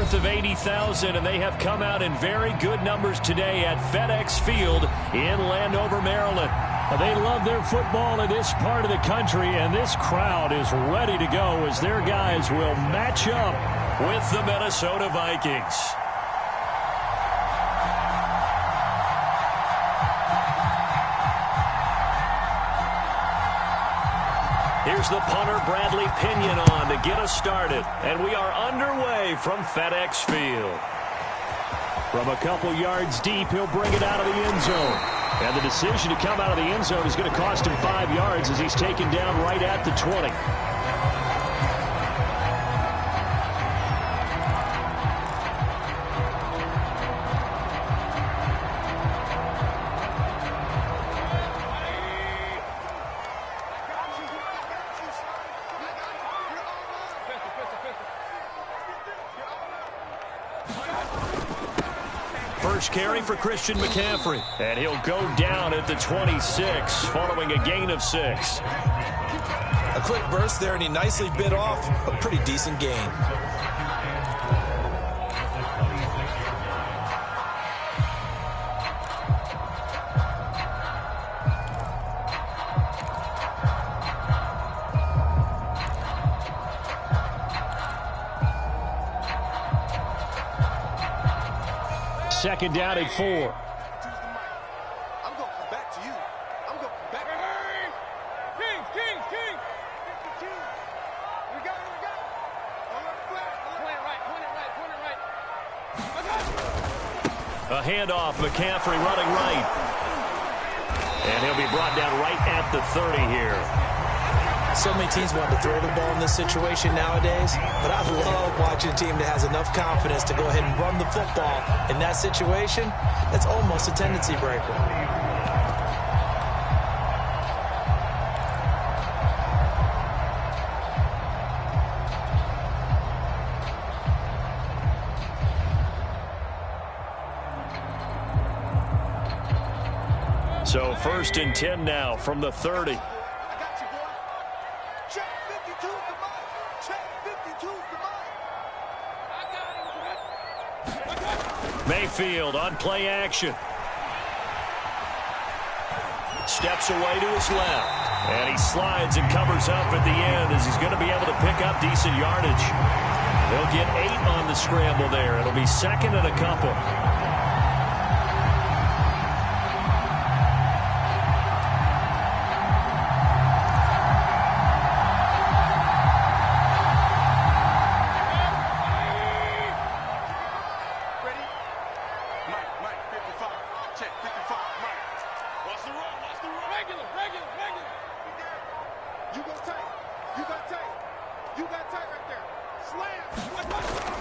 north of 80,000, and they have come out in very good numbers today at FedEx Field in Landover, Maryland. They love their football in this part of the country, and this crowd is ready to go as their guys will match up with the Minnesota Vikings. Here's the punter, Bradley Pinion, on to get us started. And we are underway from FedEx Field. From a couple yards deep, he'll bring it out of the end zone. And the decision to come out of the end zone is going to cost him 5 yards as he's taken down right at the 20. First carry for Christian McCaffrey. And he'll go down at the 26 following a gain of 6. A quick burst there, and he nicely bit off a pretty decent gain. Second down at 4. I'm going to come back to you. I'm going to come back. Hey! Kings! We got it. Alert flat. Point it right. A handoff, McCaffrey running right. And he'll be brought down right at the 30 here. So many teams want to throw the ball in this situation nowadays, but I love watching a team that has enough confidence to go ahead and run the football. In that situation, that's almost a tendency breaker. So 1st and 10 now from the 30. Mayfield on play action. Steps away to his left. And he slides and covers up at the end as he's going to be able to pick up decent yardage. They'll get 8 on the scramble there. It'll be 2nd and a couple.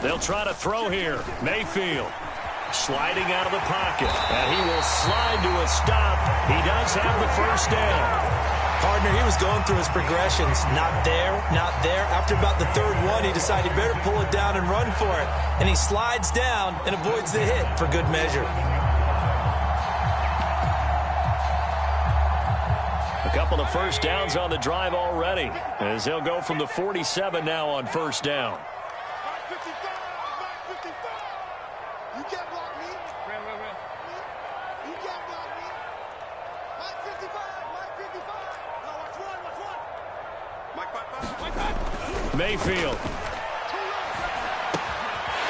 They'll try to throw here. Mayfield sliding out of the pocket. And he will slide to a stop. He does have the first down. Partner, he was going through his progressions. Not there, not there. After about the 3rd one, he decided he better pull it down and run for it. And he slides down and avoids the hit for good measure. A couple of first downs on the drive already, as they'll go from the 47 now on 1st down. You can't block me. You can't block me. Mike 55. No, watch one. Mike 5. Mayfield.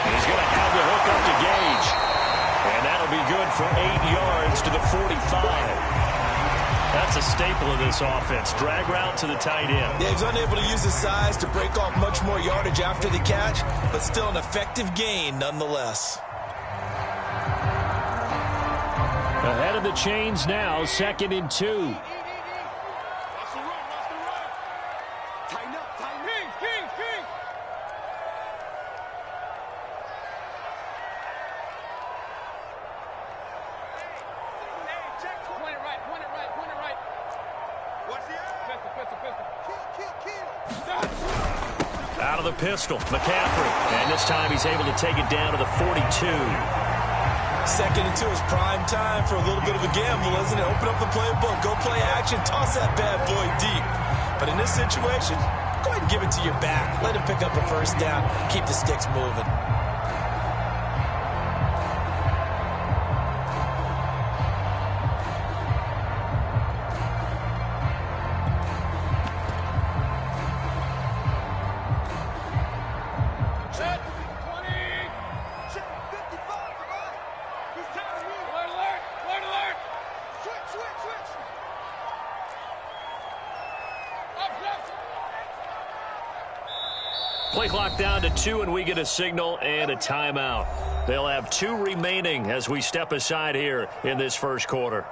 And he's going to have the hook up to Gage. And that'll be good for 8 yards to the 45. That's a staple of this offense. Drag route to the tight end. Yeah, he's unable to use his size to break off much more yardage after the catch, but still an effective gain nonetheless. Ahead of the chains now, 2nd and 2. Watch the run. Tighten up. Kings. Point it right. Watch the pistol. Out of the pistol, McCaffrey. And this time he's able to take it down to the 42. 2nd and 2 is prime time for a little bit of a gamble, isn't it? Open up the playbook, go play action, toss that bad boy deep. But in this situation, go ahead and give it to your back. Let him pick up a first down, keep the sticks moving. Play clock down to 2, and we get a signal and a timeout. They'll have 2 remaining as we step aside here in this first quarter.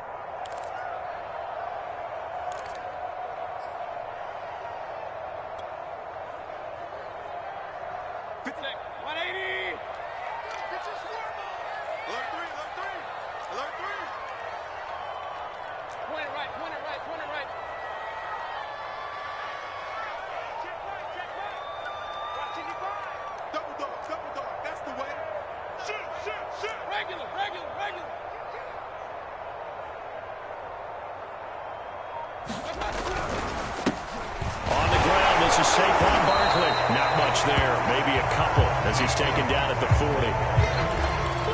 On the ground, this is Saquon Barkley. Not much there. Maybe a couple as he's taken down at the 40.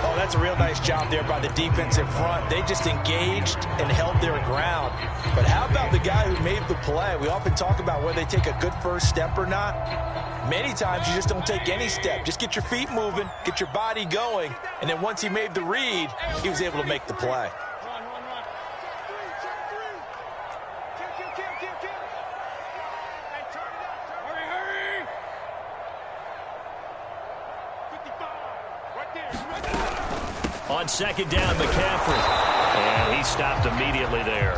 Oh, that's a real nice job there by the defensive front. They just engaged and held their ground. But how about the guy who made the play? We often talk about whether they take a good first step or not. Many times you just don't take any step. Just get your feet moving, get your body going, and then once he made the read, he was able to make the play. On second down, McCaffrey. And he stopped immediately there.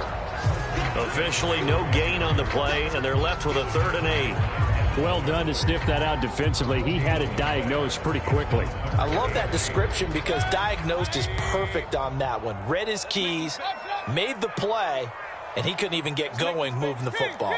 Officially no gain on the play, and they're left with a 3rd and 8. Well done to sniff that out defensively. He had it diagnosed pretty quickly. I love that description because diagnosed is perfect on that one. Read his keys, made the play, and he couldn't even get going moving the football.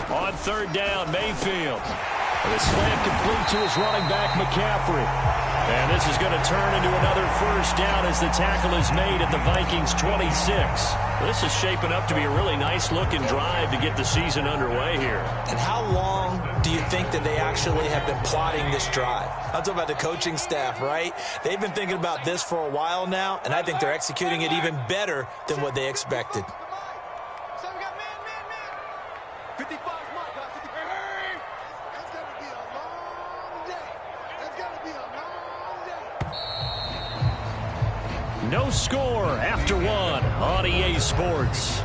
On 3rd down, Mayfield. And the slant complete to his running back, McCaffrey. And this is going to turn into another first down as the tackle is made at the Vikings' 26. This is shaping up to be a really nice-looking drive to get the season underway here. And how long do you think that they actually have been plotting this drive? I'm talking about the coaching staff, right? They've been thinking about this for a while now, and I think they're executing it even better than what they expected. No score after 1 on EA Sports.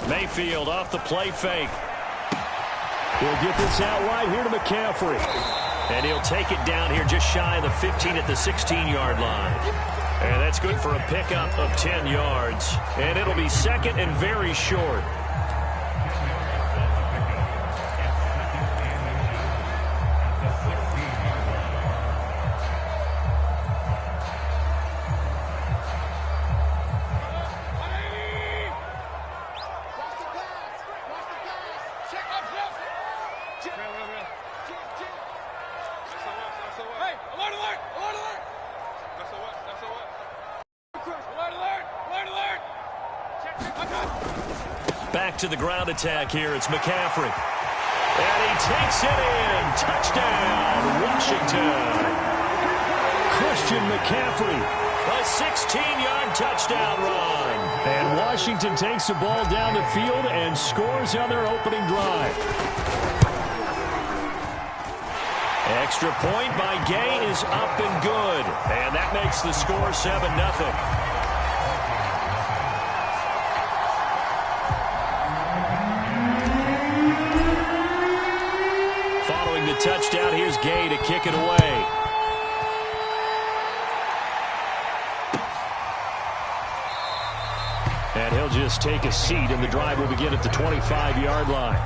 Mayfield off the play fake. He'll get this out right here to McCaffrey. And he'll take it down here just shy of the 15 at the 16-yard line. And that's good for a pickup of 10 yards. And it'll be 2nd and very short. Back to the ground attack here. It's McCaffrey. And he takes it in. Touchdown, Washington. Christian McCaffrey. A 16-yard touchdown run. And Washington takes the ball down the field and scores on their opening drive. Extra point by Gay is up and good. And that makes the score 7-0. Touchdown. Here's Gay to kick it away. And he'll just take a seat, and the drive will begin at the 25-yard line.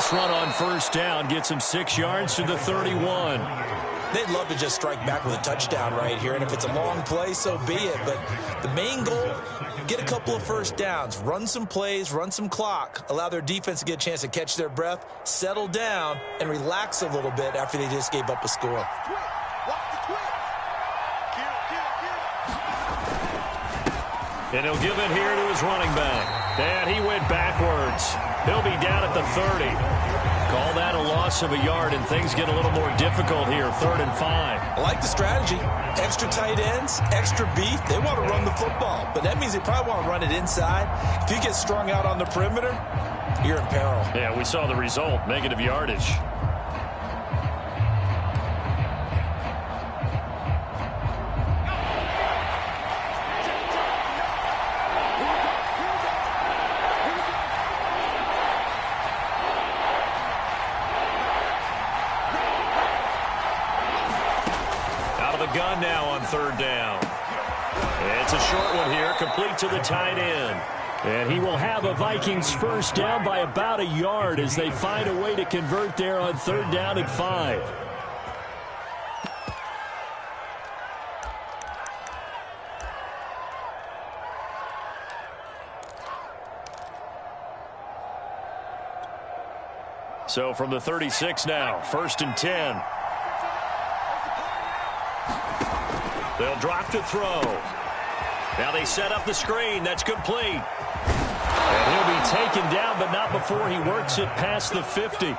Nice run on first down. Gets him 6 yards to the 31. They'd love to just strike back with a touchdown right here, and if it's a long play, so be it. But the main goal, get a couple of first downs, run some plays, run some clock, allow their defense to get a chance to catch their breath, settle down, and relax a little bit after they just gave up a score. And he'll give it here to his running back. And he went backwards. He'll be down at the 30. Call that a loss of a yard, and things get a little more difficult here, 3rd and 5. I like the strategy. Extra tight ends, extra beef. They want to run the football, but that means they probably want to run it inside. If you get strung out on the perimeter, you're in peril. Yeah, we saw the result, negative yardage. Gun now on 3rd down. It's a short one here, complete to the tight end. And he will have a Vikings first down by about a yard as they find a way to convert there on 3rd down and 5. So from the 36 now, 1st and 10. They'll drop to throw. Now they set up the screen. That's complete. And he'll be taken down, but not before he works it past the 50.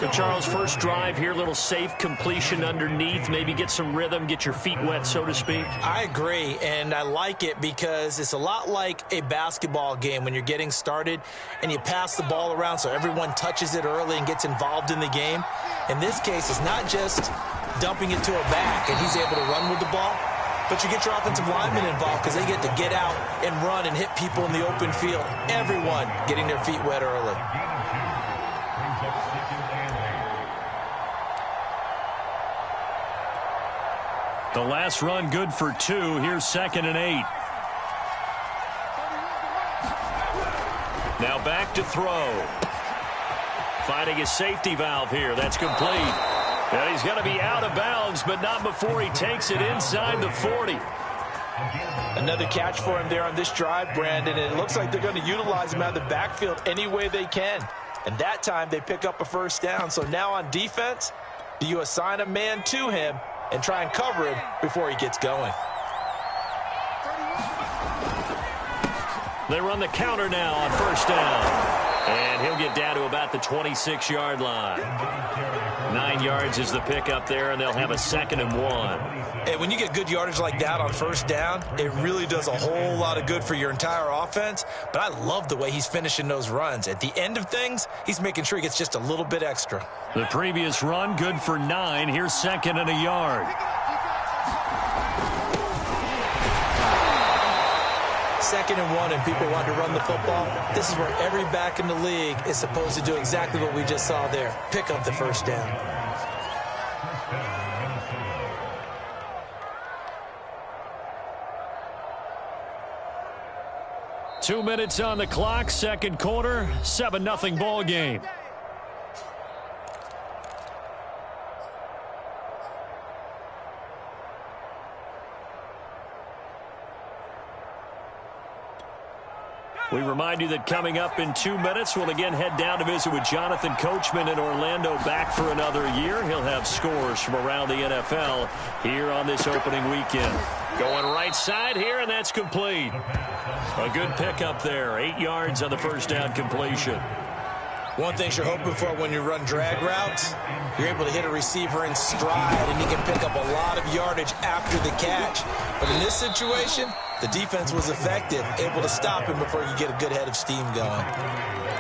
So, Charles, first drive here, little safe completion underneath. Maybe get some rhythm, get your feet wet, so to speak. I agree, and I like it because it's a lot like a basketball game when you're getting started and you pass the ball around so everyone touches it early and gets involved in the game. In this case, it's not just dumping it to a back and he's able to run with the ball, but you get your offensive linemen involved because they get to get out and run and hit people in the open field. Everyone getting their feet wet early. The last run good for 2. Here's 2nd and 8. Now back to throw. Finding his safety valve here. That's complete. And he's going to be out of bounds, but not before he takes it inside the 40. Another catch for him there on this drive, Brandon. And it looks like they're going to utilize him out of the backfield any way they can. And that time they pick up a first down. So now on defense, do you assign a man to him and try and cover him before he gets going? They run the counter now on first down. And he'll get down to about the 26-yard line. 9 yards is the pickup there, and they'll have a 2nd and 1. And when you get good yardage like that on first down, it really does a whole lot of good for your entire offense. But I love the way he's finishing those runs. At the end of things, he's making sure he gets just a little bit extra. The previous run, good for 9. Here's 2nd and a yard. 2nd and 1, and people want to run the football. This is where every back in the league is supposed to do exactly what we just saw there. Pick up the first down. Two minutes on the clock, second quarter, 7-0 ball game. We remind you that coming up in 2 minutes, we'll again head down to visit with Jonathan Coachman in Orlando, back for another year. He'll have scores from around the NFL here on this opening weekend. Going right side here, and that's complete. A good pickup there, 8 yards on the first down completion. One thing you're hoping for when you run drag routes, you're able to hit a receiver in stride, and he can pick up a lot of yardage after the catch. But in this situation, the defense was effective, able to stop him before you get a good head of steam going.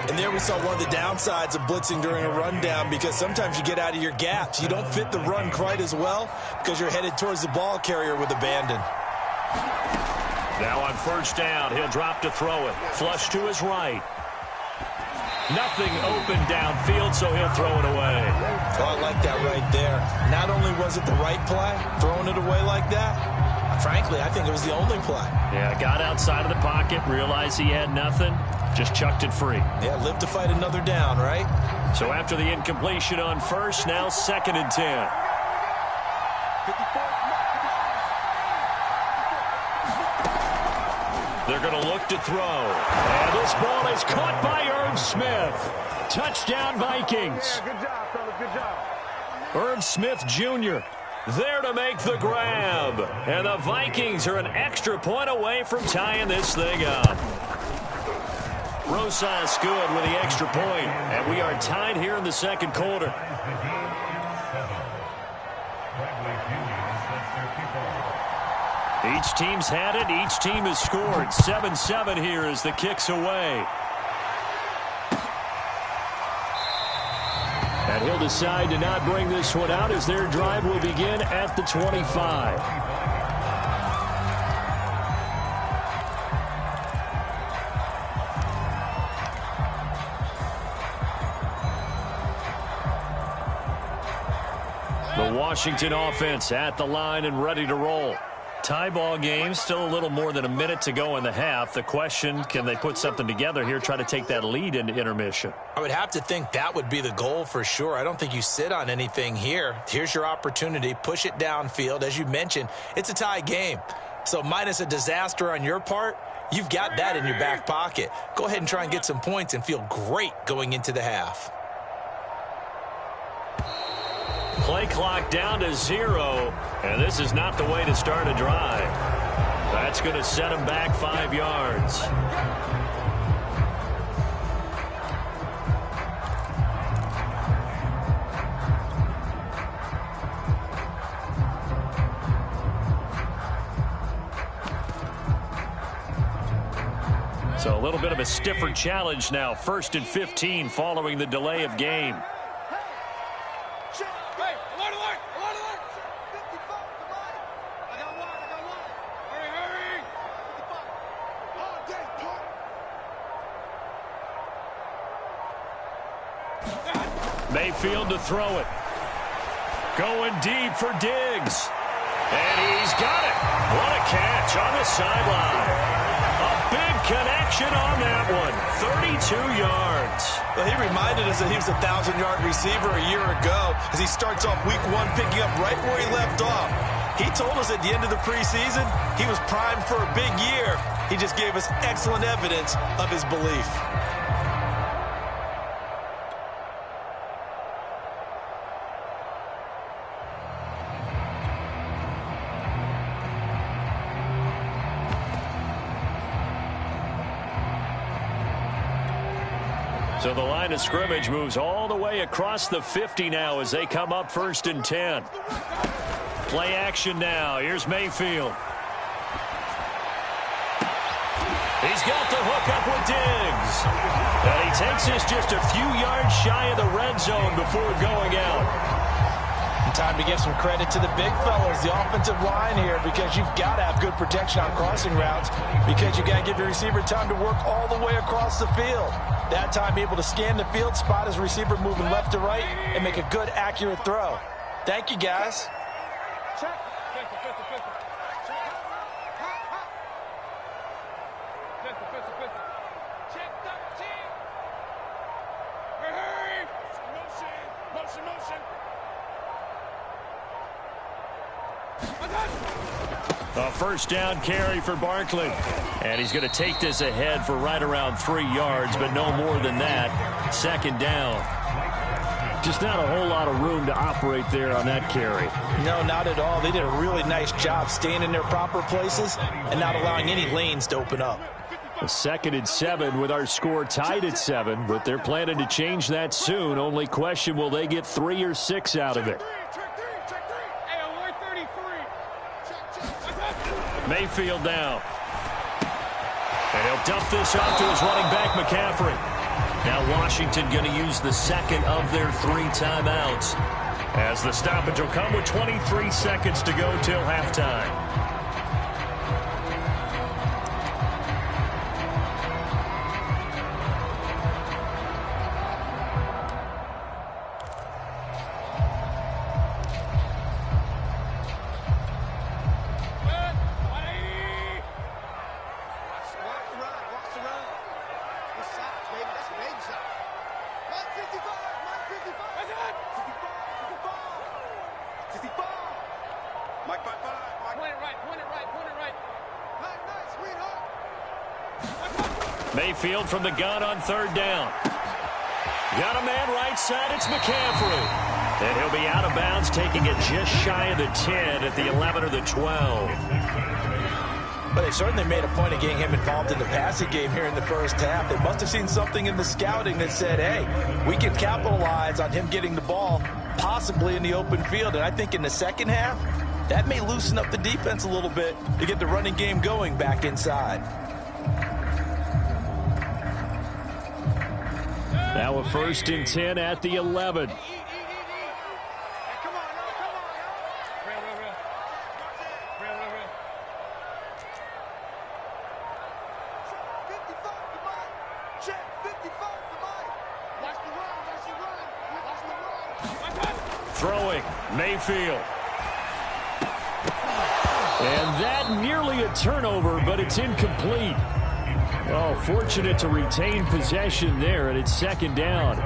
And there we saw one of the downsides of blitzing during a rundown, because sometimes you get out of your gaps. You don't fit the run quite as well because you're headed towards the ball carrier with abandon. Now on first down, he'll drop to throw it. Flush to his right. Nothing open downfield, so he'll throw it away. Oh, I like that right there. Not only was it the right play, throwing it away like that, frankly, I think it was the only play. Yeah, got outside of the pocket, realized he had nothing, Just chucked it free. Yeah, live to fight another down, right? So after the incompletion on first, now 2nd and 10. They're going to look to throw. And this ball is caught by Irv Smith. Touchdown, Vikings. Yeah, good job, fellas. Good job. Irv Smith Jr. there to make the grab. And the Vikings are an extra point away from tying this thing up. Rosas good with the extra point. And we are tied here in the second quarter. Each team's had it. Each team has scored. 7-7 here as the kick's away. And he'll decide to not bring this one out as their drive will begin at the 25. The Washington offense at the line and ready to roll. Tie ball game, still a little more than a minute to go in the half. The question, can they put something together here, try to take that lead into intermission? I would have to think that would be the goal for sure. I don't think you sit on anything here. Here's your opportunity. Push it downfield. As you mentioned, it's a tie game. So minus a disaster on your part, you've got that in your back pocket. Go ahead and try and get some points and feel great going into the half. Play clock down to 0, and this is not the way to start a drive. That's going to set him back 5 yards. So a little bit of a stiffer challenge now. 1st and 15 following the delay of game. Mayfield to throw it. Going deep for Diggs. And he's got it. What a catch on the sideline. A big connection on that one. 32 yards. Well, he reminded us that he was a 1,000-yard receiver a year ago as he starts off week 1 picking up right where he left off. He told us at the end of the preseason he was primed for a big year. He just gave us excellent evidence of his belief. So the line of scrimmage moves all the way across the 50 now as they come up 1st and 10. Play action now. Here's Mayfield. He's got the hook up with Diggs. And he takes this just a few yards shy of the red zone before going out. Time to give some credit to the big fellas, the offensive line here, because you've got to have good protection on crossing routes because you've got to give your receiver time to work all the way across the field. That time able to scan the field, spot his receiver moving left to right, and make a good, accurate throw. Thank you, guys. Check. Motion. A 1st down carry for Barkley. And he's going to take this ahead for right around 3 yards, but no more than that. 2nd down. Just not a whole lot of room to operate there on that carry. No, not at all. They did a really nice job staying in their proper places and not allowing any lanes to open up. A 2nd and 7 with our score tied at 7, but they're planning to change that soon. Only question, will they get 3 or 6 out of it? Mayfield now. And he'll dump this off to his running back, McCaffrey. Now Washington going to use the 2nd of their 3 timeouts, as the stoppage will come with 23 seconds to go till halftime. Mayfield from the gun on 3rd down. Got a man right side. It's McCaffrey. And he'll be out of bounds, taking it just shy of the 10 at the 11 or the 12. But they certainly made a point of getting him involved in the passing game here in the first half. They must have seen something in the scouting that said, hey, we can capitalize on him getting the ball possibly in the open field. And I think in the second half, that may loosen up the defense a little bit to get the running game going back inside. Now a 1st and 10 at the 11. Throwing, Mayfield. And that nearly a turnover, but it's incomplete. Oh, fortunate to retain possession there, and it's 2nd down.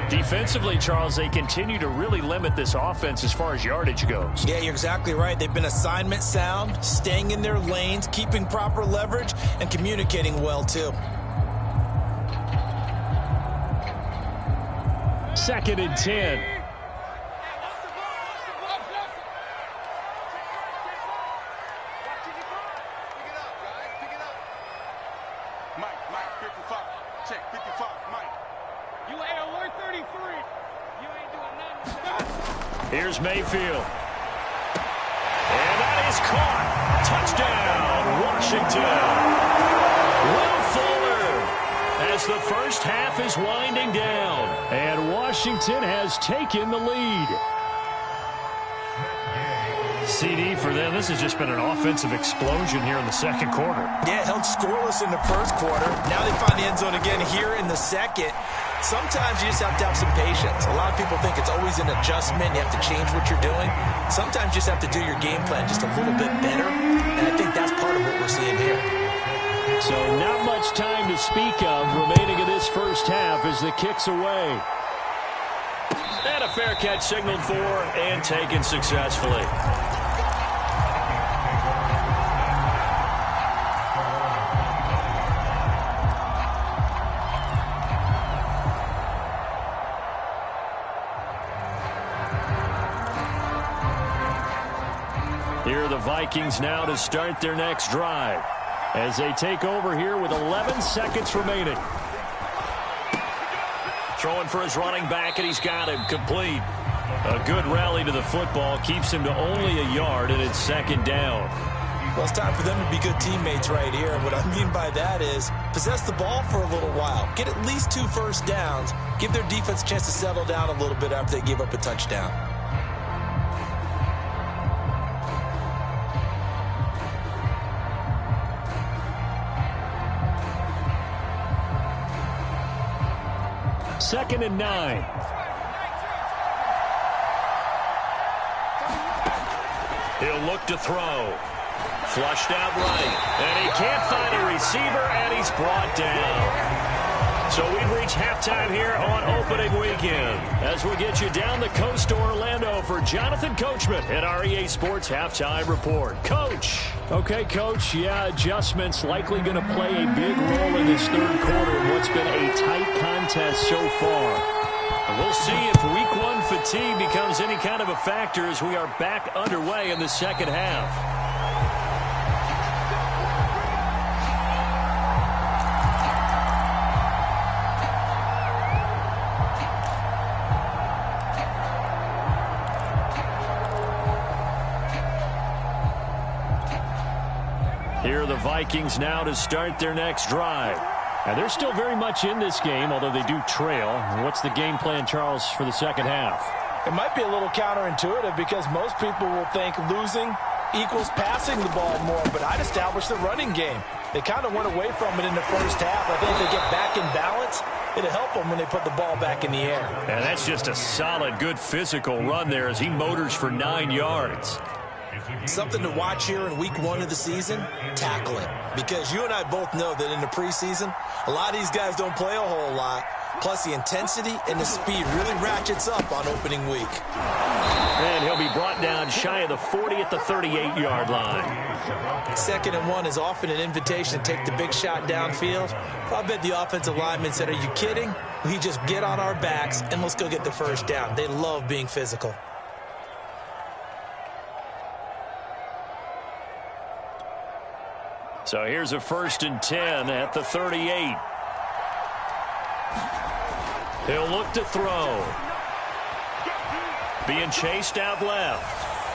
Defensively, Charles, they continue to really limit this offense as far as yardage goes. Yeah, you're exactly right. They've been assignment sound, staying in their lanes, keeping proper leverage, and communicating well, too. 2nd and 10. Here's Mayfield. And that is caught. Touchdown, Washington. Will Fuller as the first half is winding down. And Washington has taken the lead. CD for them. This has just been an offensive explosion here in the 2nd quarter. Yeah, held scoreless in the 1st quarter. Now they find the end zone again here in the 2nd. Sometimes you just have to have some patience. A lot of people think it's always an adjustment. You have to change what you're doing. Sometimes you just have to do your game plan just a little bit better. And I think that's part of what we're seeing here. So not much time to speak of remaining in this first half as the kick's away. And a fair catch signaled for and taken successfully. Here are the Vikings now to start their next drive as they take over here with 11 seconds remaining. Throwing for his running back, and he's got him complete. A good rally to the football keeps him to only a yard, and it's 2nd down. Well, it's time for them to be good teammates right here. What I mean by that is possess the ball for a little while. Get at least 2 first downs. Give their defense a chance to settle down a little bit after they give up a touchdown. Second and 9. He'll look to throw. Flushed out right. And he can't find a receiver, and he's brought down. So we've reached halftime here on opening weekend as we get you down the coast to Orlando for Jonathan Coachman at our EA Sports Halftime Report. Coach. Okay, Coach. Yeah, adjustments likely going to play a big role in this 3rd quarter in what's been a tight contest so far. And we'll see if Week 1 fatigue becomes any kind of a factor as we are back underway in the 2nd half. Here are the Vikings now to start their next drive. And they're still very much in this game, although they do trail. What's the game plan, Charles, for the 2nd half? It might be a little counterintuitive because most people will think losing equals passing the ball more, but I'd establish the running game. They kind of went away from it in the first half. I think if they get back in balance, it'll help them when they put the ball back in the air. And that's just a solid, good physical run there as he motors for 9 yards. Something to watch here in Week 1 of the season, tackling. Because you and I both know that in the preseason, a lot of these guys don't play a whole lot. Plus, the intensity and the speed really ratchets up on opening week. And he'll be brought down shy of the 40 at the 38-yard line. 2nd and 1 is often an invitation to take the big shot downfield. I bet the offensive lineman said, are you kidding? We just get on our backs and let's go get the first down. They love being physical. So here's a 1st and 10 at the 38. He'll look to throw. Being chased out left.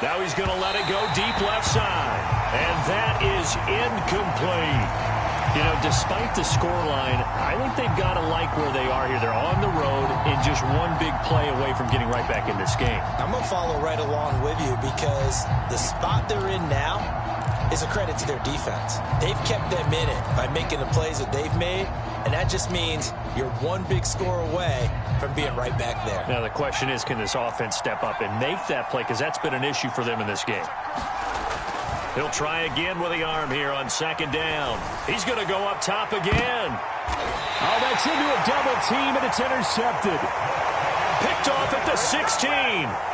Now he's going to let it go deep left side. And that is incomplete. You know, despite the scoreline, I think they've got to like where they are here. They're on the road and just one big play away from getting right back in this game. I'm going to follow right along with you because the spot they're in now is a credit to their defense. They've kept them in it by making the plays that they've made, and that just means you're one big score away from being right back there. Now the question is, can this offense step up and make that play? Because that's been an issue for them in this game. He'll try again with the arm here on 2nd down. He's going to go up top again. Oh, that's into a double team, and it's intercepted. Picked off at the 16.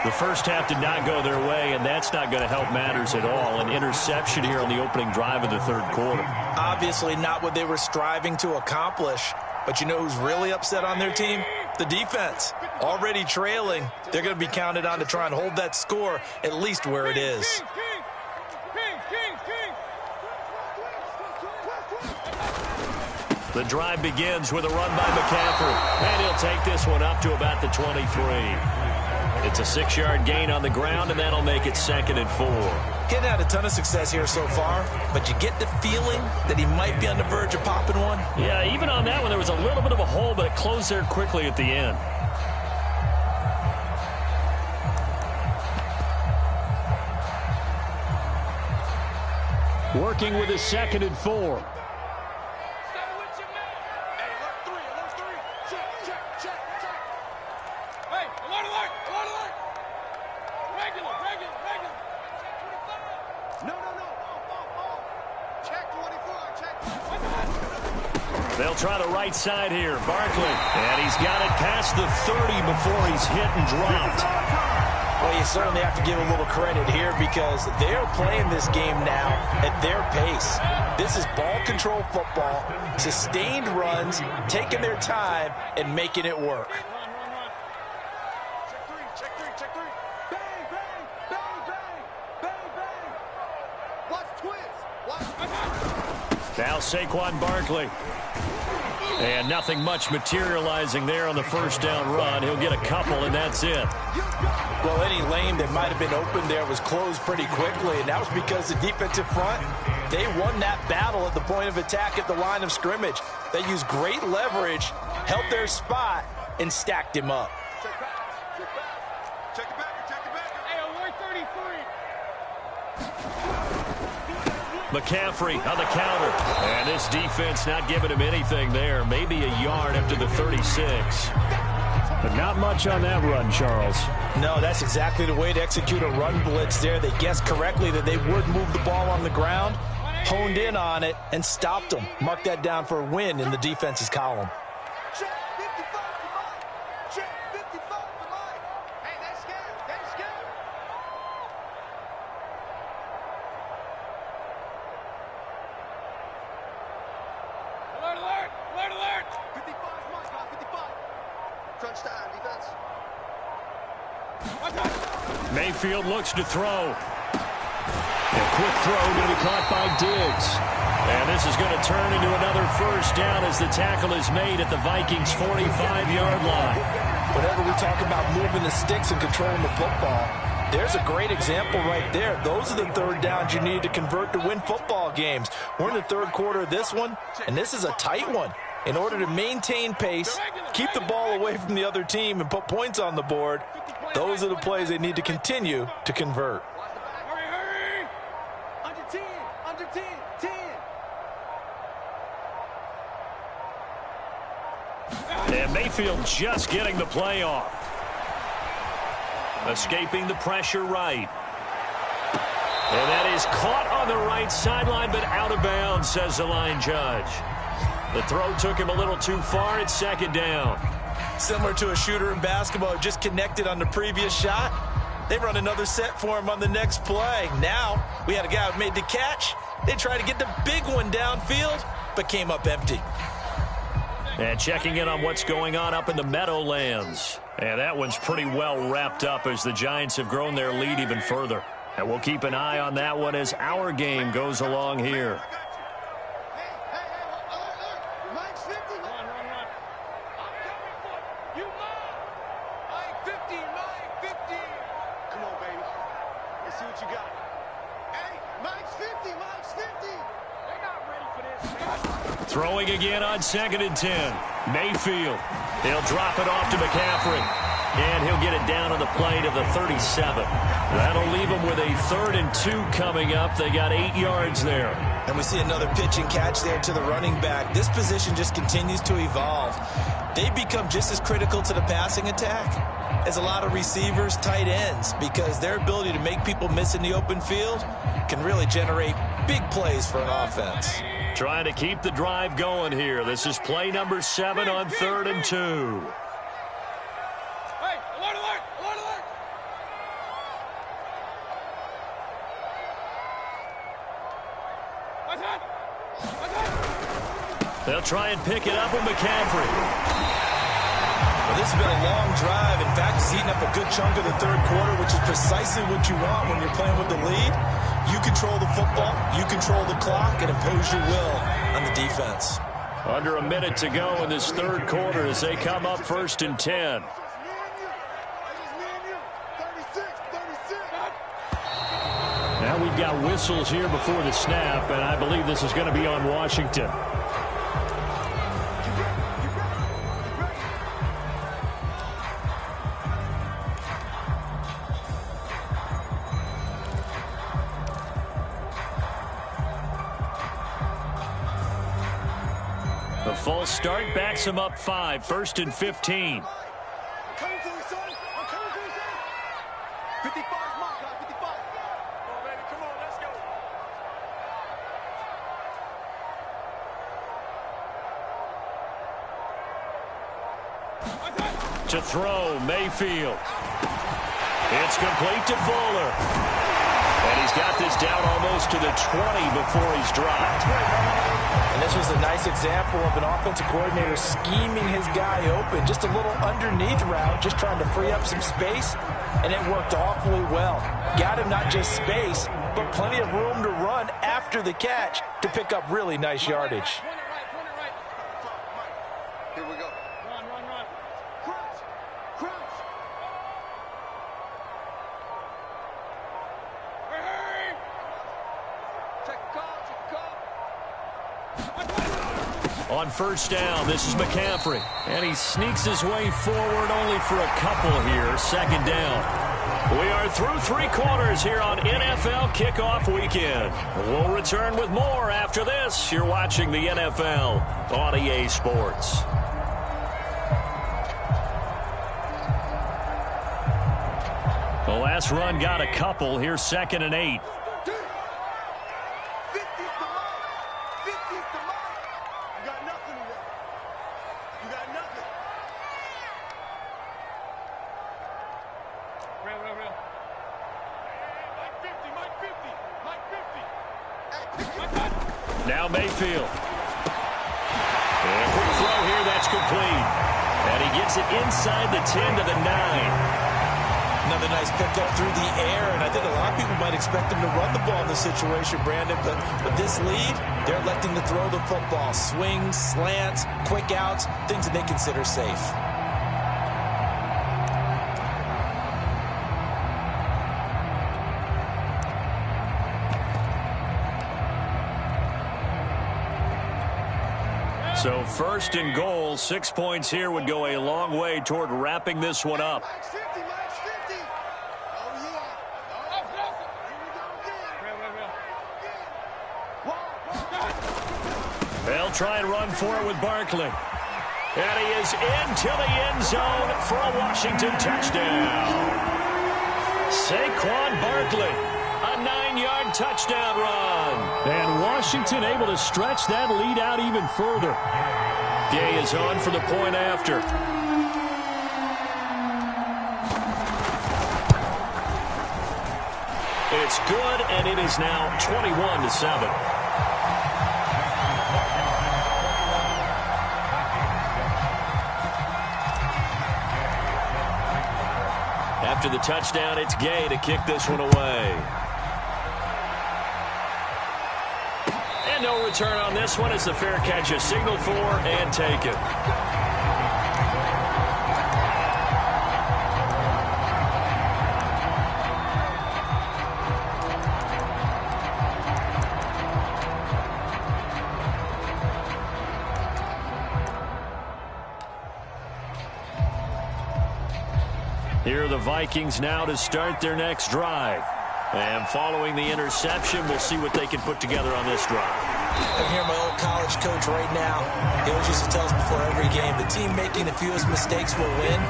The first half did not go their way, and that's not going to help matters at all. An interception here on the opening drive of the 3rd quarter. Obviously not what they were striving to accomplish. But you know who's really upset on their team? The defense. Already trailing. They're going to be counted on to try and hold that score at least where it is. The drive begins with a run by McCaffrey. And he'll take this one up to about the 23. It's a 6-yard gain on the ground, and that'll make it 2nd and 4. Getting had a ton of success here so far, but you get the feeling that he might be on the verge of popping one. Yeah, even on that one, there was a little bit of a hole, but it closed there quickly at the end. Working with his 2nd and 4. They'll try the right side here. Barkley. And he's got it past the 30 before he's hit and dropped. Well, you certainly have to give a little credit here because they're playing this game now at their pace. This is ball control football, sustained runs, taking their time, and making it work. Check three. Bang, bang, bang, bang, bang, bang. Watch twist. Now Saquon Barkley. And nothing much materializing there on the 1st down run. He'll get a couple, and that's it. Well, any lane that might have been open there was closed pretty quickly, and that was because the defensive front, they won that battle at the point of attack at the line of scrimmage. They used great leverage, held their spot, and stacked him up. Check it back. Hey, alert 33. McCaffrey on the counter. And this defense not giving him anything there. Maybe a yard up to the 36. But not much on that run, Charles. No, that's exactly the way to execute a run blitz there. They guessed correctly that they would move the ball on the ground, honed in on it, and stopped them. Mark that down for a win in the defense's column. Check 55 for Mike. Check 55 for Mike. Hey, that's scared. That's scared. Alert. 55 is Mike, 55. Crunch time, defense. Mayfield looks to throw. A quick throw going to be caught by Diggs. And this is going to turn into another 1st down as the tackle is made at the Vikings' 45-yard line. Whenever we talk about moving the sticks and controlling the football, there's a great example right there. Those are the 3rd downs you need to convert to win football games. We're in the 3rd quarter of this one, and this is a tight one. In order to maintain pace, keep the ball away from the other team, and put points on the board, those are the plays they need to continue to convert. Hurry. Under 10. And Mayfield just getting the play off. Escaping the pressure right. And that is caught on the right sideline, but out of bounds, says the line judge. The throw took him a little too far. It's second down. Similar to a shooter in basketball, just connected on the previous shot. They run another set for him on the next play. Now, we had a guy who made the catch. They tried to get the big one downfield, but came up empty. And checking in on what's going on up in the Meadowlands. And that one's pretty well wrapped up as the Giants have grown their lead even further. And we'll keep an eye on that one as our game goes along here. Throwing again on 2nd and 10. Mayfield. They'll drop it off to McCaffrey. And he'll get it down on the play to the 37. That'll leave them with a 3rd and 2 coming up. They got 8 yards there. And we see another pitch and catch there to the running back. This position just continues to evolve. They become just as critical to the passing attack as a lot of receivers, tight ends, because their ability to make people miss in the open field can really generate big plays for an offense. Trying to keep the drive going here. This is play number 7 on 3rd and 2. Hey, alert, alert, alert, alert. What's that? What's that? They'll try and pick it up with McCaffrey. Well, this has been a long drive. In fact, it's eaten up a good chunk of the 3rd quarter, which is precisely what you want when you're playing with the lead. You control the football, you control the clock, and impose your will on the defense. Under a minute to go in this 3rd quarter as they come up 1st and 10. Now we've got whistles here before the snap, and I believe this is going to be on Washington. The false start backs him up 5, 1st and 15. I'm coming to you, son. I'm coming to you, son. 55 is mine, guys. 55. Come on, baby. Come on. Let's go. To throw, Mayfield. It's complete to Fuller. And he's got this down almost to the 20 before he's dropped. And this was a nice example of an offensive coordinator scheming his guy open. Just a little underneath route, just trying to free up some space, and it worked awfully well. Got him not just space, but plenty of room to run after the catch to pick up really nice yardage. Point it right. Here we go. Run. Crunch. Hey. Check the call. On 1st down, this is McCaffrey. And he sneaks his way forward only for a couple here. 2nd down. We are through 3 quarters here on NFL Kickoff Weekend. We'll return with more after this. You're watching the NFL on EA Sports. The last run got a couple. Here's 2nd and 8. Now Mayfield. And a quick throw here, that's complete. And he gets it inside the 10 to the 9. Another nice pickup through the air, and I think a lot of people might expect him to run the ball in this situation, Brandon, but with this lead, they're electing to throw the football. Swings, slants, quick outs, things that they consider safe. So 1st and goal, 6 points here would go a long way toward wrapping this one up. Max 50. Oh, yeah. They'll try and run for it with Barkley. And he is into the end zone for a Washington touchdown. Saquon Barkley, a 9-yard touchdown run. And Washington able to stretch that lead out even further. Gay is on for the point after. It's good, and it is now 21-7. After the touchdown, it's Gay to kick this one away. And no return on this one as the fair catch is signaled for and taken. Here are the Vikings now to start their next drive. And following the interception, we'll see what they can put together on this drive. I'm hearing my old college coach right now. He always used to tell us before every game, the team making the fewest mistakes will win.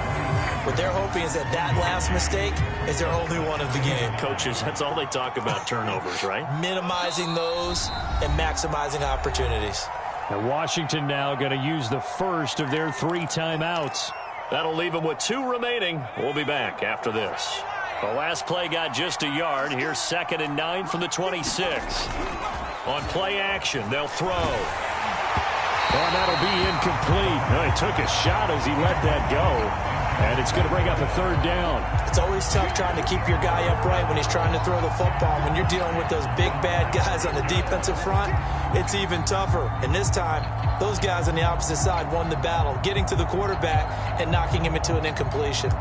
What they're hoping is that last mistake is their only one of the game. Coaches, that's all they talk about, turnovers, right? Minimizing those and maximizing opportunities. And Washington now going to use the first of their 3 timeouts. That'll leave them with 2 remaining. We'll be back after this. The last play got just a yard. Here's 2nd and 9 from the 26. On play action, they'll throw. And that'll be incomplete. Well, he took a shot as he let that go. And it's going to bring up a 3rd down. It's always tough trying to keep your guy upright when he's trying to throw the football. When you're dealing with those big, bad guys on the defensive front, it's even tougher. And this time, those guys on the opposite side won the battle, getting to the quarterback and knocking him into an incompletion.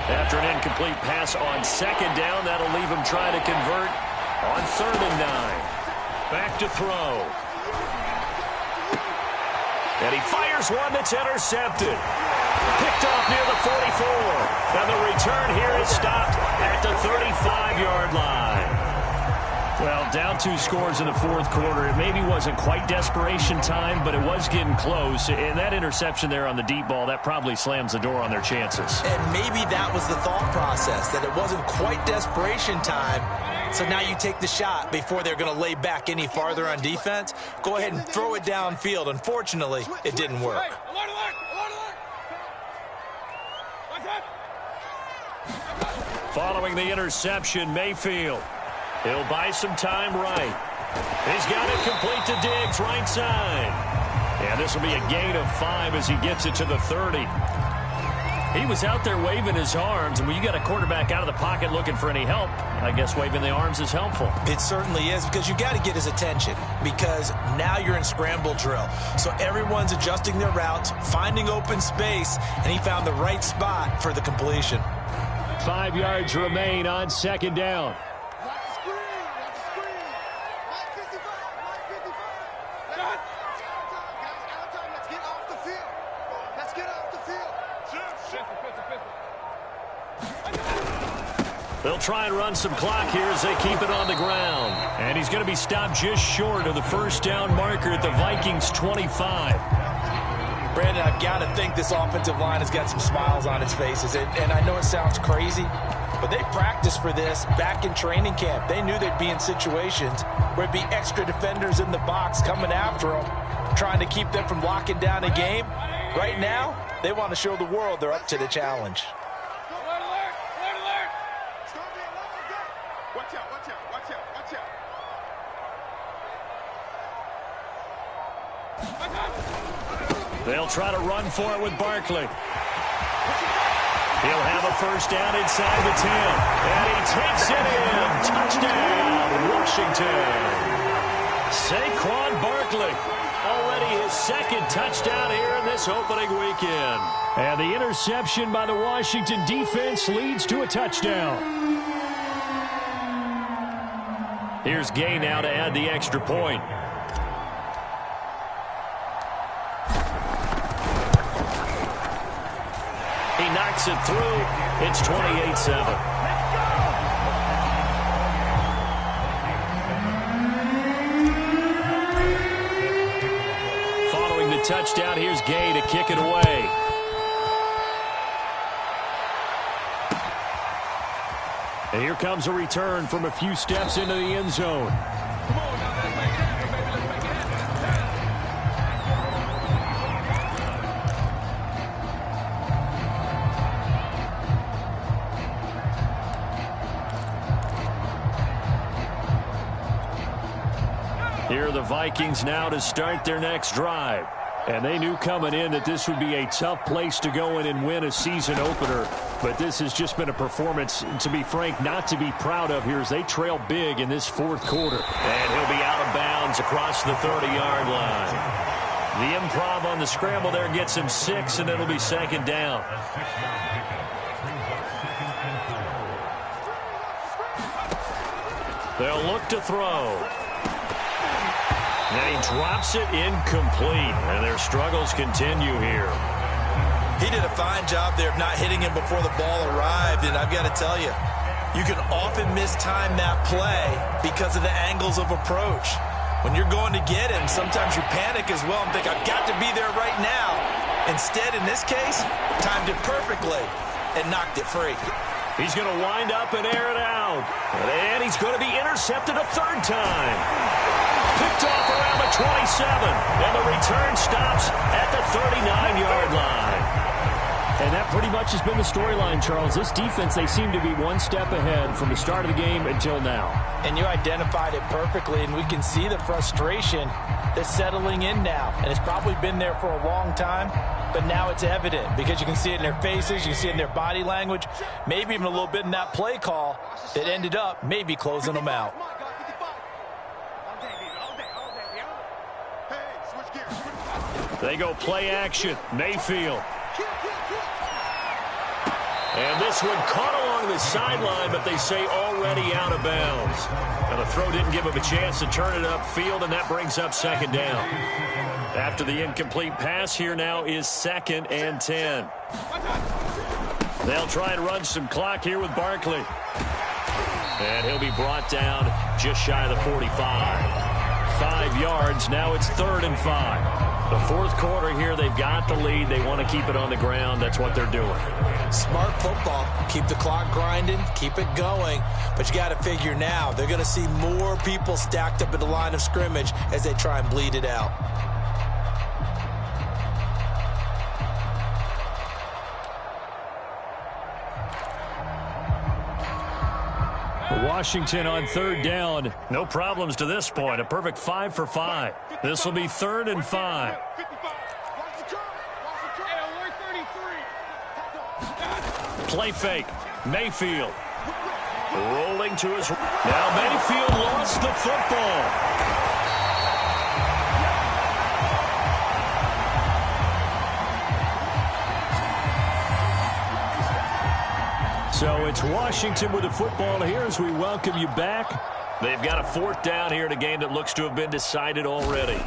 After an incomplete pass on 2nd down, that'll leave him trying to convert on 3rd and 9. Back to throw. And he fires one that's intercepted. Picked off near the 44. And the return here is stopped at the 35-yard line. Well, down 2 scores in the 4th quarter. It maybe wasn't quite desperation time, but it was getting close. And that interception there on the deep ball, that probably slams the door on their chances. And maybe that was the thought process, that it wasn't quite desperation time. So now you take the shot before they're going to lay back any farther on defense. Go ahead and throw it downfield. Unfortunately, it didn't work. Following the interception, Mayfield. He'll buy some time right. He's got it complete to Diggs, right side. And this will be a gain of 5 as he gets it to the 30. He was out there waving his arms, and when you got a quarterback out of the pocket looking for any help, I guess waving the arms is helpful. It certainly is, because you got to get his attention, because now you're in scramble drill. So everyone's adjusting their routes, finding open space, and he found the right spot for the completion. 5 yards remain on 2nd down. They'll try and run some clock here as they keep it on the ground. And he's going to be stopped just short of the 1st down marker at the Vikings' 25. Brandon, I've got to think this offensive line has got some smiles on its faces. And I know it sounds crazy, but they practiced for this back in training camp. They knew they'd be in situations where it'd be extra defenders in the box coming after them, trying to keep them from locking down a game. Right now, they want to show the world they're up to the challenge. They'll try to run for it with Barkley. He'll have a 1st down inside the 10. And he takes it in. Touchdown, Washington. Saquon Barkley. Already his 2nd touchdown here in this opening weekend. And the interception by the Washington defense leads to a touchdown. Here's Gay now to add the extra point. He knocks it through. It's 28-7. touchdown. Here's Gay to kick it away. And here comes a return from a few steps into the end zone. Here are the Vikings now to start their next drive. And they knew coming in that this would be a tough place to go in and win a season opener. But this has just been a performance, to be frank, not to be proud of here as they trail big in this fourth quarter. And he'll be out of bounds across the 30-yard line. The improv on the scramble there gets him 6, and it'll be second down. They'll look to throw. And he drops it incomplete, and their struggles continue here. He did a fine job there of not hitting him before the ball arrived, and I've got to tell you, you can often mistime that play because of the angles of approach. When you're going to get him, sometimes you panic as well and think, I've got to be there right now. Instead, in this case, timed it perfectly and knocked it free. He's going to wind up and air it out. And he's going to be intercepted a third time. Picked off around the 27, and the return stops at the 39-yard line. And that pretty much has been the storyline, Charles. This defense, they seem to be one step ahead from the start of the game until now. And you identified it perfectly, and we can see the frustration that's settling in now. And it's probably been there for a long time, but now it's evident because you can see it in their faces, you can see it in their body language, maybe even a little bit in that play call that ended up maybe closing them out. They go play action. Mayfield. And this one caught along the sideline, but they say already out of bounds. Now the throw didn't give him a chance to turn it upfield, and that brings up second down. After the incomplete pass, here now is 2nd and 10. They'll try and run some clock here with Barkley. And he'll be brought down just shy of the 45. 5 yards. Now it's 3rd and 5. The fourth quarter here, they've got the lead. They want to keep it on the ground. That's what they're doing. Smart football. Keep the clock grinding. Keep it going. But you got to figure now, they're going to see more people stacked up at the line of scrimmage as they try and bleed it out. Washington on 3rd down. No problems to this point. A perfect 5 for 5. This will be 3rd and 5. Play fake. Mayfield. Rolling to his... Now Mayfield lost the football. So it's Washington with the football here as we welcome you back. They've got a 4th down here in a game that looks to have been decided already.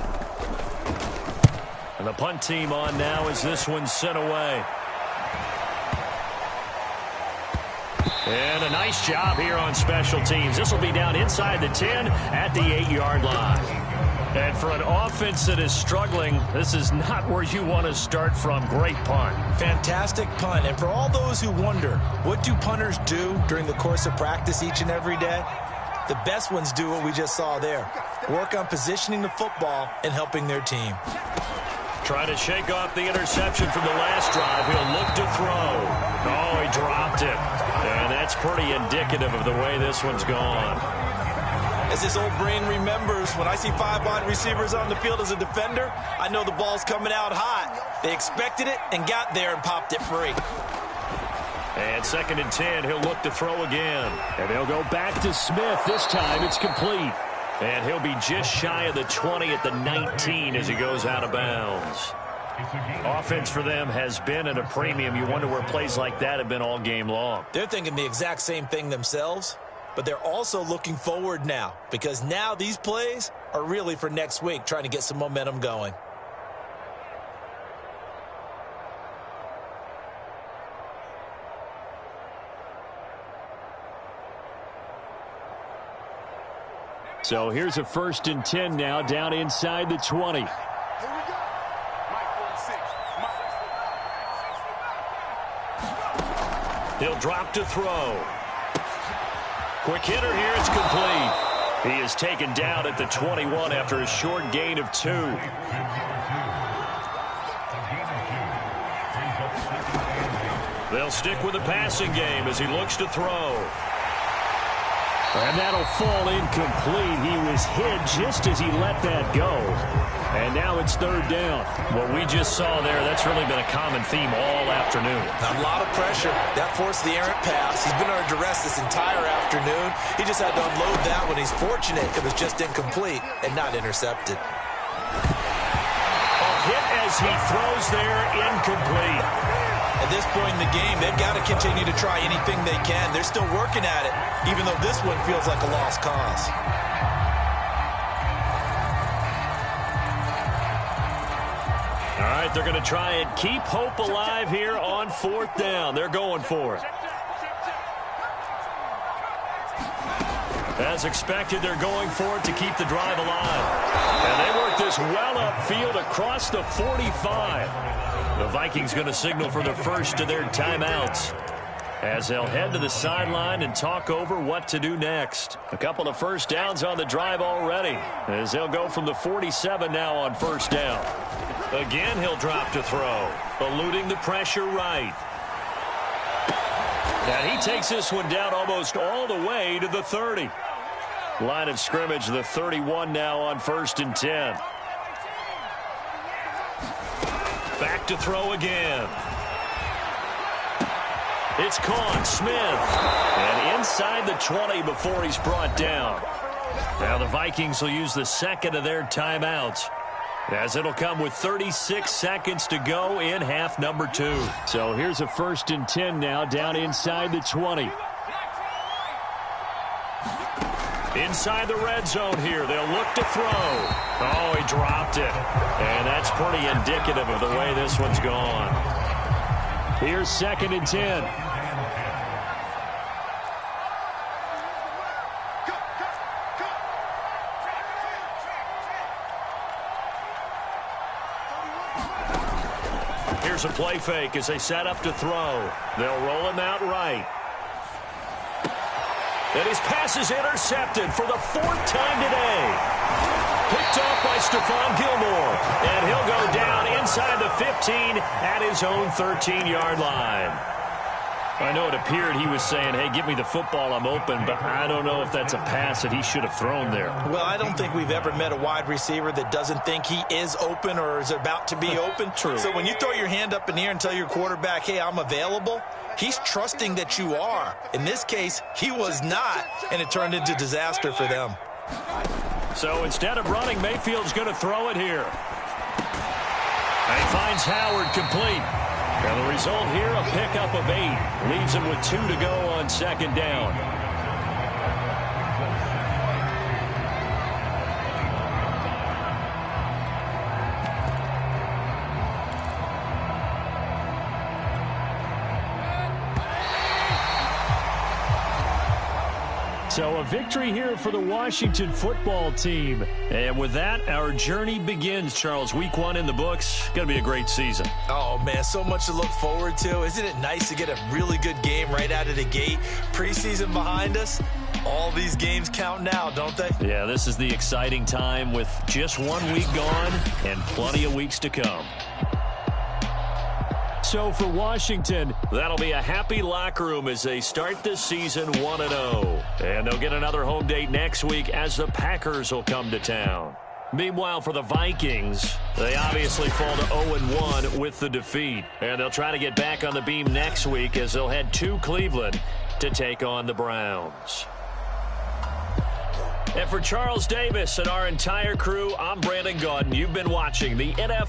And the punt team on now as this one's sent away. And a nice job here on special teams. This will be down inside the 10 at the 8-yard line. And for an offense that is struggling, this is not where you want to start from. Great punt. Fantastic punt. And for all those who wonder, what do punters do during the course of practice each and every day? The best ones do what we just saw there. Work on positioning the football and helping their team. Trying to shake off the interception from the last drive. He'll look to throw. Oh, he dropped it. And that's pretty indicative of the way this one's gone. As this old brain remembers, when I see 5 wide receivers on the field as a defender, I know the ball's coming out hot. They expected it and got there and popped it free. And 2nd and 10, he'll look to throw again. And they'll go back to Smith. This time it's complete. And he'll be just shy of the 20 at the 19 as he goes out of bounds. Offense for them has been at a premium. You wonder where plays like that have been all game long. They're thinking the exact same thing themselves. But they're also looking forward now because now these plays are really for next week, trying to get some momentum going. So here's a 1st and 10 now down inside the 20. He'll drop to throw. Quick hitter here. It's complete. He is taken down at the 21 after a short gain of 2. They'll stick with the passing game as he looks to throw. And that'll fall incomplete. He was hit just as he let that go. And now it's 3rd down. What we just saw there, that's really been a common theme all afternoon. A lot of pressure. That forced the errant pass. He's been under duress this entire afternoon. He just had to unload that one. He's fortunate it was just incomplete and not intercepted. A hit as he throws there, incomplete. At this point in the game, they've got to continue to try anything they can. They're still working at it, even though this one feels like a lost cause. All right, they're going to try and keep hope alive here on 4th down. They're going for it. As expected, they're going for it to keep the drive alive. And they work this well upfield across the 45. The Vikings going to signal for the first of their timeouts as they'll head to the sideline and talk over what to do next. A couple of first downs on the drive already as they'll go from the 47 now on 1st down. Again, he'll drop to throw, eluding the pressure right. And he takes this one down almost all the way to the 30. Line of scrimmage, the 31 now on 1st and 10. Back to throw again. It's caught. Smith. And inside the 20 before he's brought down. Now the Vikings will use the second of their timeouts, as it'll come with 36 seconds to go in half number 2. So here's a 1st and 10 now down inside the 20. Inside the red zone here. They'll look to throw. Oh, he dropped it. And that's pretty indicative of the way this one's gone. Here's 2nd and 10. Here's a play fake as they set up to throw. They'll roll him out right. And his pass is intercepted for the 4th time today. Picked off by Stephon Gilmore. And he'll go down inside the 15 at his own 13-yard line. I know it appeared he was saying, hey, give me the football, I'm open, but I don't know if that's a pass that he should have thrown there. Well, I don't think we've ever met a wide receiver that doesn't think he is open or is about to be open. True. So when you throw your hand up in the air and tell your quarterback, hey, I'm available, he's trusting that you are. In this case, he was not, and it turned into disaster for them. So instead of running, Mayfield's going to throw it here. And he finds Howard complete. And the result here, a pickup of 8. Leaves him with 2 to go on 2nd down. So a victory here for the Washington football team. And with that, our journey begins, Charles. Week 1 in the books. Going to be a great season. Oh, man, so much to look forward to. Isn't it nice to get a really good game right out of the gate? Preseason behind us. All these games count now, don't they? Yeah, this is the exciting time with just 1 week gone and plenty of weeks to come. So for Washington, that'll be a happy locker room as they start this season 1-0. And they'll get another home date next week as the Packers will come to town. Meanwhile, for the Vikings, they obviously fall to 0-1 with the defeat. And they'll try to get back on the beam next week as they'll head to Cleveland to take on the Browns. And for Charles Davis and our entire crew, I'm Brandon Gaudin. You've been watching the NFL.